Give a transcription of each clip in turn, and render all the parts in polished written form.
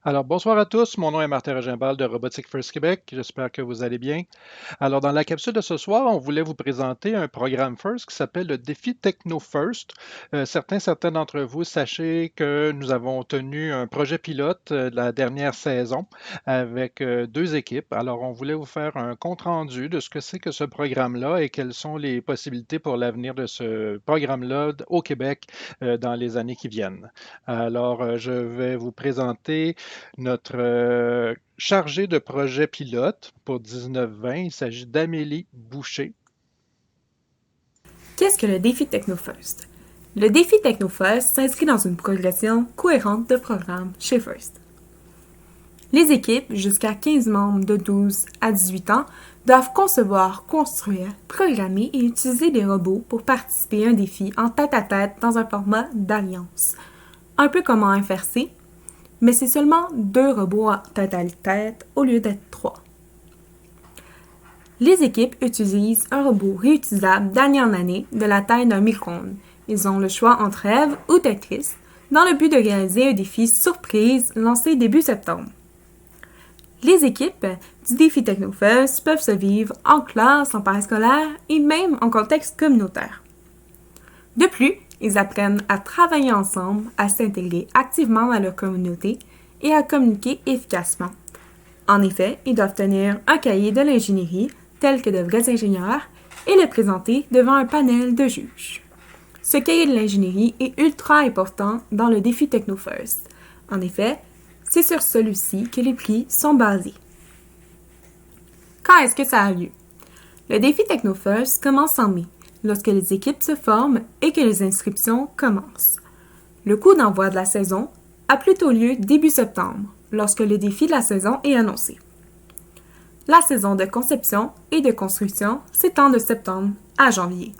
Alors, bonsoir à tous. Mon nom est Martin Regimbal de Robotique First Québec. J'espère que vous allez bien. Alors, dans la capsule de ce soir, on voulait vous présenter un programme First qui s'appelle le défi Techno First. Certains d'entre vous, sachez que nous avons tenu un projet pilote de la dernière saison avec deux équipes. Alors, on voulait vous faire un compte-rendu de ce que c'est que ce programme-là et quelles sont les possibilités pour l'avenir de ce programme-là au Québec dans les années qui viennent. Alors, je vais vous présenter notre chargée de projet pilote pour 19-20. Il s'agit d'Amélie Boucher. Qu'est-ce que le défi TechnoFirst? Le défi TechnoFirst s'inscrit dans une progression cohérente de programmes chez First. Les équipes, jusqu'à 15 membres de 12 à 18 ans, doivent concevoir, construire, programmer et utiliser des robots pour participer à un défi en tête-à-tête dans un format d'alliance. Un peu comme en FRC, mais c'est seulement 2 robots en tête-à-tête au lieu d'être 3. Les équipes utilisent un robot réutilisable d'année en année de la taille d'un micro-ondes. Ils ont le choix entre Eve ou Tetris dans le but de réaliser un défi surprise lancé début septembre. Les équipes du défi TechnoFest peuvent se vivre en classe, en parascolaire et même en contexte communautaire. De plus, ils apprennent à travailler ensemble, à s'intégrer activement dans leur communauté et à communiquer efficacement. En effet, ils doivent tenir un cahier de l'ingénierie tels que de vrais ingénieurs et le présenter devant un panel de juges. Ce cahier de l'ingénierie est ultra important dans le défi TechnoFirst. En effet, c'est sur celui-ci que les prix sont basés. Quand est-ce que ça a lieu? Le défi TechnoFirst commence en mai, lorsque les équipes se forment et que les inscriptions commencent. Le coup d'envoi de la saison a plutôt lieu début septembre, lorsque le défi de la saison est annoncé. La saison de conception et de construction s'étend de septembre à janvier.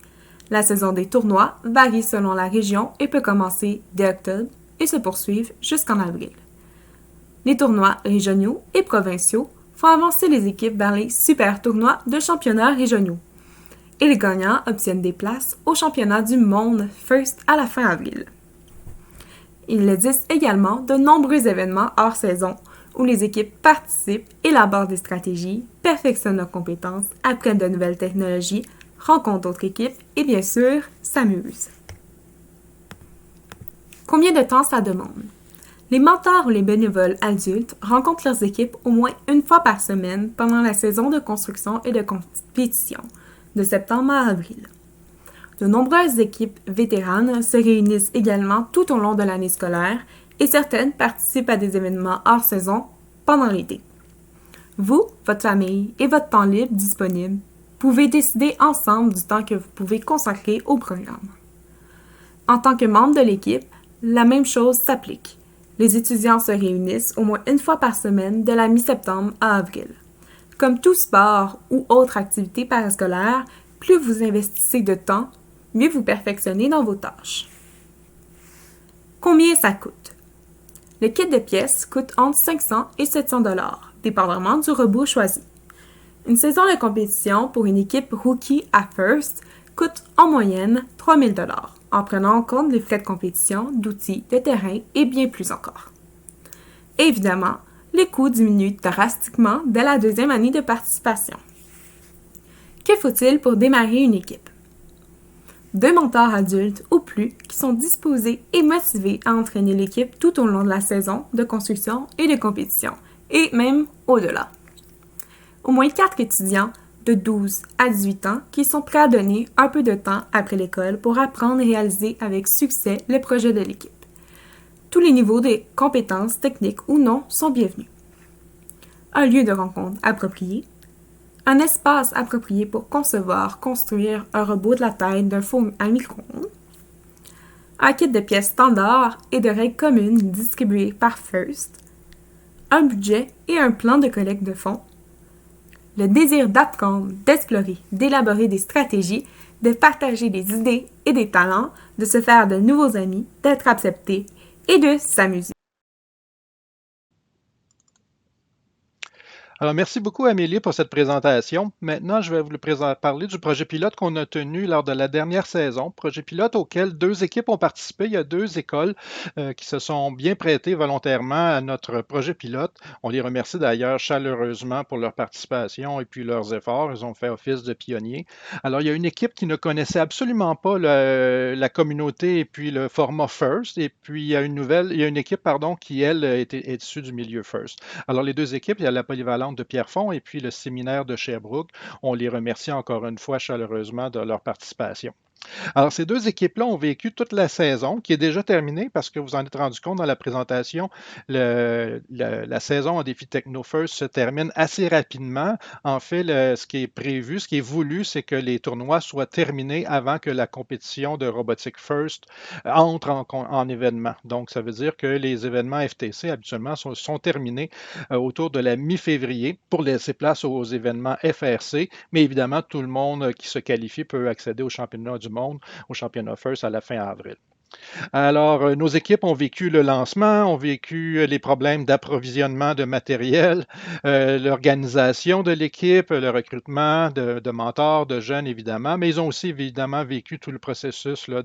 La saison des tournois varie selon la région et peut commencer dès octobre et se poursuivre jusqu'en avril. Les tournois régionaux et provinciaux font avancer les équipes vers les super tournois de championnats régionaux. Et les gagnants obtiennent des places au championnat du monde First à la fin avril. Il existe également de nombreux événements hors saison où les équipes participent, élaborent des stratégies, perfectionnent leurs compétences, apprennent de nouvelles technologies, rencontrent d'autres équipes et bien sûr, s'amusent. Combien de temps ça demande? Les mentors ou les bénévoles adultes rencontrent leurs équipes au moins une fois par semaine pendant la saison de construction et de compétition, de septembre à avril. De nombreuses équipes vétéranes se réunissent également tout au long de l'année scolaire et certaines participent à des événements hors saison pendant l'été. Vous, votre famille et votre temps libre disponible pouvez décider ensemble du temps que vous pouvez consacrer au programme. En tant que membre de l'équipe, la même chose s'applique. Les étudiants se réunissent au moins une fois par semaine de la mi-septembre à avril. Comme tout sport ou autre activité parascolaire, plus vous investissez de temps, mieux vous perfectionnez dans vos tâches. Combien ça coûte? Le kit de pièces coûte entre 500 et 700 dollars, dépendamment du robot choisi. Une saison de compétition pour une équipe rookie à First coûte en moyenne 3000 dollars, en prenant en compte les frais de compétition, d'outils, de terrain et bien plus encore. Évidemment, les coûts diminuent drastiquement dès la deuxième année de participation. Que faut-il pour démarrer une équipe? 2 mentors adultes ou plus qui sont disposés et motivés à entraîner l'équipe tout au long de la saison de construction et de compétition, et même au-delà. Au moins 4 étudiants de 12 à 18 ans qui sont prêts à donner un peu de temps après l'école pour apprendre et réaliser avec succès le projet de l'équipe. Tous les niveaux de compétences techniques ou non sont bienvenus. Un lieu de rencontre approprié, un espace approprié pour concevoir, construire un robot de la taille d'un four à micro-ondes, un kit de pièces standards et de règles communes distribuées par First, un budget et un plan de collecte de fonds, le désir d'apprendre, d'explorer, d'élaborer des stratégies, de partager des idées et des talents, de se faire de nouveaux amis, d'être accepté et de s'amuser. Alors, merci beaucoup, Amélie, pour cette présentation. Maintenant, je vais vous parler du projet pilote qu'on a tenu lors de la dernière saison. Projet pilote auquel deux équipes ont participé. Il y a deux écoles qui se sont bien prêtées volontairement à notre projet pilote. On les remercie d'ailleurs chaleureusement pour leur participation et puis leurs efforts. Ils ont fait office de pionniers. Alors, il y a une équipe qui ne connaissait absolument pas la communauté et puis le format First. Et puis, il y a une équipe, pardon, qui, elle, est issue du milieu First. Alors, les deux équipes, il y a la polyvalente de Pierrefonds et puis le séminaire de Sherbrooke. On les remercie encore une fois chaleureusement de leur participation. Alors, ces deux équipes-là ont vécu toute la saison, qui est déjà terminée parce que vous en êtes rendu compte dans la présentation. La saison en défi Techno First se termine assez rapidement. En fait, ce qui est prévu, ce qui est voulu, c'est que les tournois soient terminés avant que la compétition de Robotic First entre en événement. Donc, ça veut dire que les événements FTC habituellement sont terminés autour de la mi-février pour laisser place aux événements FRC. Mais évidemment, tout le monde qui se qualifie peut accéder au championnat du monde, au championnat First à la fin avril. Alors, nos équipes ont vécu le lancement, ont vécu les problèmes d'approvisionnement de matériel, l'organisation de l'équipe, le recrutement de mentors, de jeunes, évidemment, mais ils ont aussi évidemment vécu tout le processus là,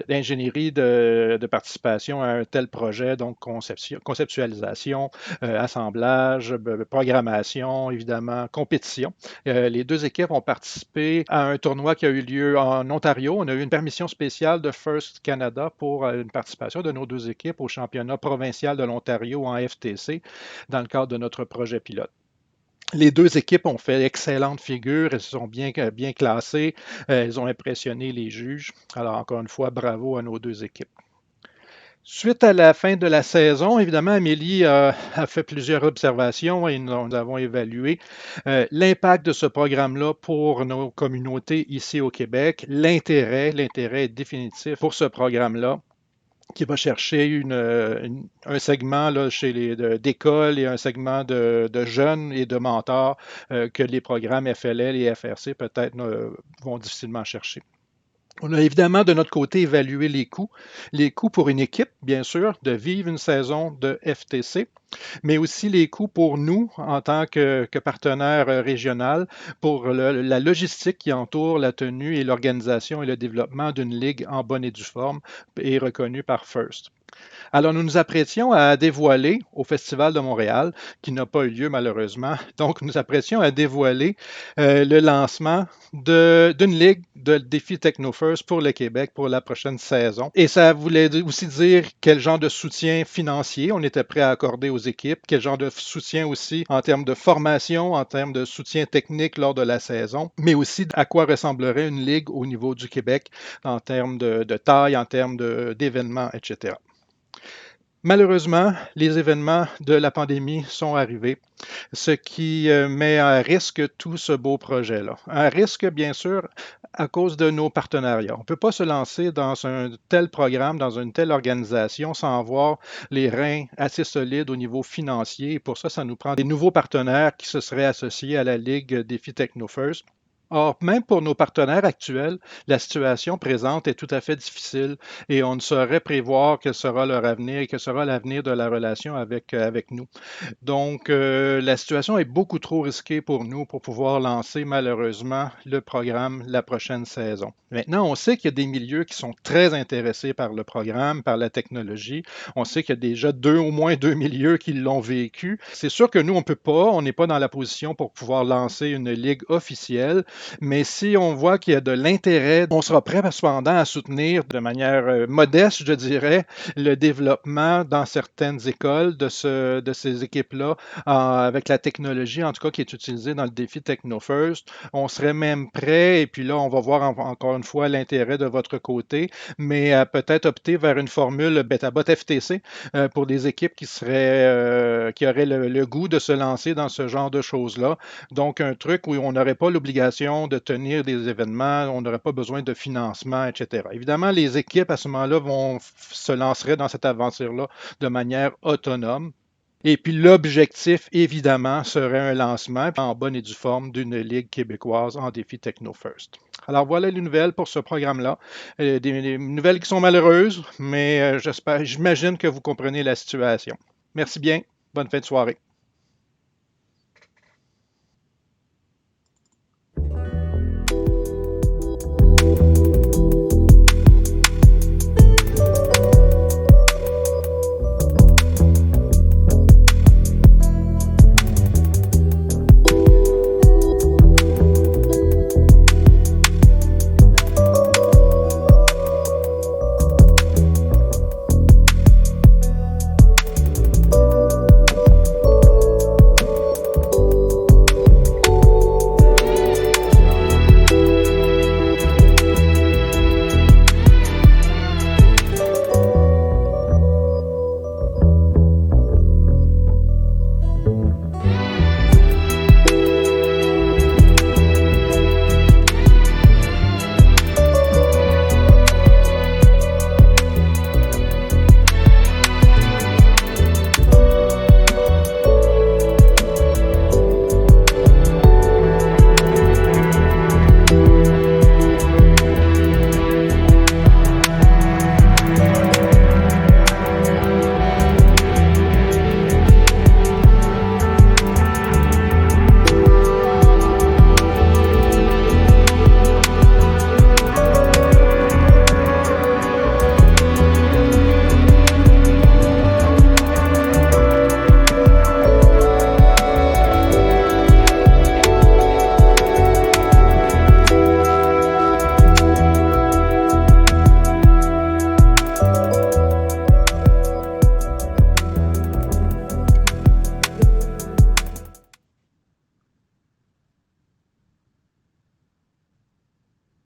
d'ingénierie de participation à un tel projet, donc conceptualisation, assemblage, programmation, évidemment, compétition. Les deux équipes ont participé à un tournoi qui a eu lieu en Ontario. On a eu une permission spéciale de First Canada pour une participation de nos deux équipes au championnat provincial de l'Ontario en FTC dans le cadre de notre projet pilote. Les deux équipes ont fait excellente figure, elles se sont bien classées, elles ont impressionné les juges. Alors encore une fois, bravo à nos deux équipes. Suite à la fin de la saison, évidemment, Amélie a fait plusieurs observations et nous avons évalué l'impact de ce programme-là pour nos communautés ici au Québec, l'intérêt est définitif pour ce programme-là qui va chercher un segment là, d'écoles et un segment de jeunes et de mentors que les programmes FLL et FRC peut-être vont difficilement chercher. On a évidemment de notre côté évalué les coûts pour une équipe, bien sûr, de vivre une saison de FTC, mais aussi les coûts pour nous en tant que partenaire régional, pour la logistique qui entoure la tenue et l'organisation et le développement d'une ligue en bonne et due forme et reconnue par First. Alors, nous nous apprêtions à dévoiler au Festival de Montréal, qui n'a pas eu lieu malheureusement, donc nous nous apprêtions à dévoiler le lancement d'une ligue de défi TechnoFirst pour le Québec pour la prochaine saison. Et ça voulait aussi dire quel genre de soutien financier on était prêt à accorder aux équipes, quel genre de soutien aussi en termes de formation, en termes de soutien technique lors de la saison, mais aussi à quoi ressemblerait une ligue au niveau du Québec en termes de taille, en termes d'événements, etc. Malheureusement, les événements de la pandémie sont arrivés, ce qui met à risque tout ce beau projet-là. Un risque, bien sûr, à cause de nos partenariats. On ne peut pas se lancer dans un tel programme, dans une telle organisation sans avoir les reins assez solides au niveau financier. Et pour ça, ça nous prend des nouveaux partenaires qui se seraient associés à la Ligue Défi TechnoFirst. Or, même pour nos partenaires actuels, la situation présente est tout à fait difficile et on ne saurait prévoir quel sera leur avenir et quel sera l'avenir de la relation avec nous. Donc, la situation est beaucoup trop risquée pour nous pour pouvoir lancer malheureusement le programme la prochaine saison. Maintenant, on sait qu'il y a des milieux qui sont très intéressés par le programme, par la technologie. On sait qu'il y a déjà au moins deux milieux qui l'ont vécu. C'est sûr que nous, on n'est pas dans la position pour pouvoir lancer une ligue officielle, mais si on voit qu'il y a de l'intérêt, on sera prêt cependant à soutenir de manière modeste, je dirais, le développement dans certaines écoles de ces équipes-là, avec la technologie, en tout cas, qui est utilisée dans le défi TechnoFirst. On serait même prêt, et puis là, on va voir encore une fois l'intérêt de votre côté, mais peut-être opter vers une formule BetaBot FTC pour des équipes qui auraient le goût de se lancer dans ce genre de choses-là. Donc, un truc où on n'aurait pas l'obligation de tenir des événements, on n'aurait pas besoin de financement, etc. Évidemment, les équipes à ce moment-là se lanceraient dans cette aventure-là de manière autonome. Et puis l'objectif, évidemment, serait un lancement en bonne et due forme d'une ligue québécoise en défi TechnoFirst. Alors voilà les nouvelles pour ce programme-là. Des nouvelles qui sont malheureuses, mais j'imagine que vous comprenez la situation. Merci bien. Bonne fin de soirée.